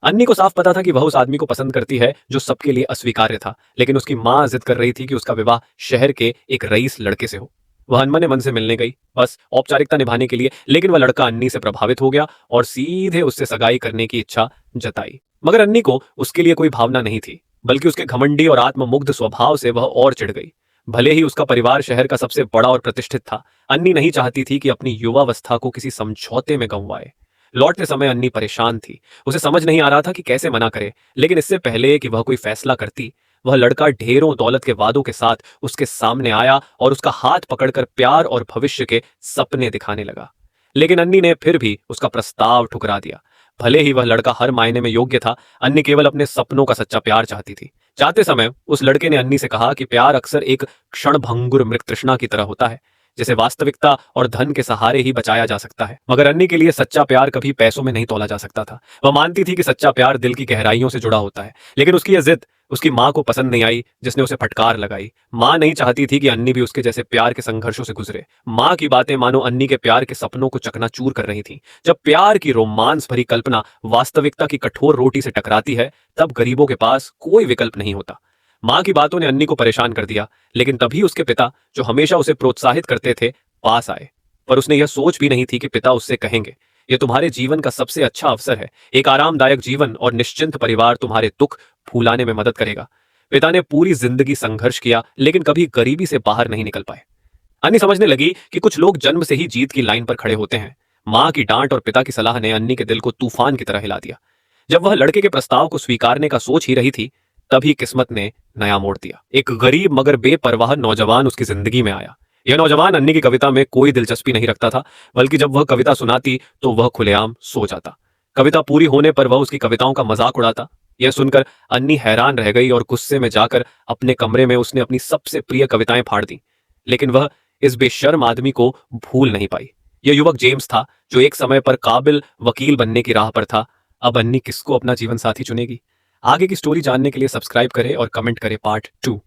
अन्नी को साफ पता था कि वह उस आदमी को पसंद करती है जो सबके लिए अस्वीकार्य था, लेकिन उसकी माँ जिद कर रही थी कि उसका विवाह शहर के एक रईस लड़के से हो। वह अनमने मन से मिलने गई, बस औपचारिकता निभाने के लिए, लेकिन वह लड़का अन्नी से प्रभावित हो गया और सीधे उससे सगाई करने की इच्छा जताई। मगर अन्नी को उसके लिए कोई भावना नहीं थी, बल्कि उसके घमंडी और आत्ममुग्ध स्वभाव से वह और चिढ़ गई। भले ही उसका परिवार शहर का सबसे बड़ा और प्रतिष्ठित था, अन्नी नहीं चाहती थी कि अपनी युवावस्था को किसी समझौते में गंवाए। लौटते समय अन्नी परेशान थी। उसे समझ नहीं आ रहा था कि कैसे मना करे, लेकिन इससे पहले कि वह कोई फैसला करती, वह लड़का ढेरों दौलत के वादों के साथ उसके सामने आया और उसका हाथ पकड़कर प्यार और भविष्य के सपने दिखाने लगा। लेकिन अन्नी ने फिर भी उसका प्रस्ताव ठुकरा दिया। भले ही वह लड़का हर मायने में योग्य था, अन्नी केवल अपने सपनों का सच्चा प्यार चाहती थी। जाते समय उस लड़के ने अन्नी से कहा कि प्यार अक्सर एक क्षणभंगुर मृग तृष्णा की तरह होता है, जिसे वास्तविकता और धन के सहारे ही बचाया जा सकता है। मगर अन्नी के लिए सच्चा प्यार कभी पैसों में नहीं तोला जा सकता था। वह मानती थी कि सच्चा प्यार दिल की गहराइयों से जुड़ा होता है, लेकिन उसकी यह जिद उसकी माँ को पसंद नहीं आई, जिसने उसे फटकार लगाई। माँ नहीं चाहती थी कि अन्नी भी उसके जैसे प्यार के संघर्षों से गुजरे। माँ की बातें मानो अन्नी के प्यार के सपनों को चकनाचूर कर रही थीं। जब प्यार की रोमांस भरी कल्पना वास्तविकता की कठोर रोटी से टकराती है, तब गरीबों के पास कोई विकल्प नहीं होता। माँ की बातों ने अन्नी को परेशान कर दिया, लेकिन तभी उसके पिता, जो हमेशा उसे प्रोत्साहित करते थे, पास आए। पर उसने यह सोच भी नहीं थी कि पिता उससे कहेंगे, यह तुम्हारे जीवन का सबसे अच्छा अवसर है। एक आरामदायक जीवन और निश्चिंत परिवार तुम्हारे दुख फूलाने में मदद करेगा। पिता ने पूरी जिंदगी संघर्ष किया, लेकिन कभी गरीबी से बाहर नहीं निकल पाए। अन्नी समझने लगी कि कुछ लोग जन्म से ही जीत की लाइन पर खड़े होते हैं। माँ की डांट और पिता की सलाह ने अन्नी के दिल को तूफान की तरह हिला दिया। जब वह लड़के के प्रस्ताव को स्वीकारने का सोच ही रही थी, तभी किस्मत ने नया मोड़ दिया। एक गरीब मगर बेपरवाह नौजवान उसकी जिंदगी में आया। यह नौजवान अन्नी की कविता में कोई दिलचस्पी नहीं रखता था, बल्कि जब वह कविता सुनाती तो वह खुलेआम सो जाता। कविता पूरी होने पर वह उसकी कविताओं का मजाक उड़ाता। यह सुनकर अन्नी हैरान रह गई और गुस्से में जाकर अपने कमरे में उसने अपनी सबसे प्रिय कविताएं फाड़ दी। लेकिन वह इस बेशर्म आदमी को भूल नहीं पाई। यह युवक जेम्स था, जो एक समय पर काबिल वकील बनने की राह पर था। अब अन्नी किसको अपना जीवन साथी चुनेगी? आगे की स्टोरी जानने के लिए सब्सक्राइब करें और कमेंट करें पार्ट 2।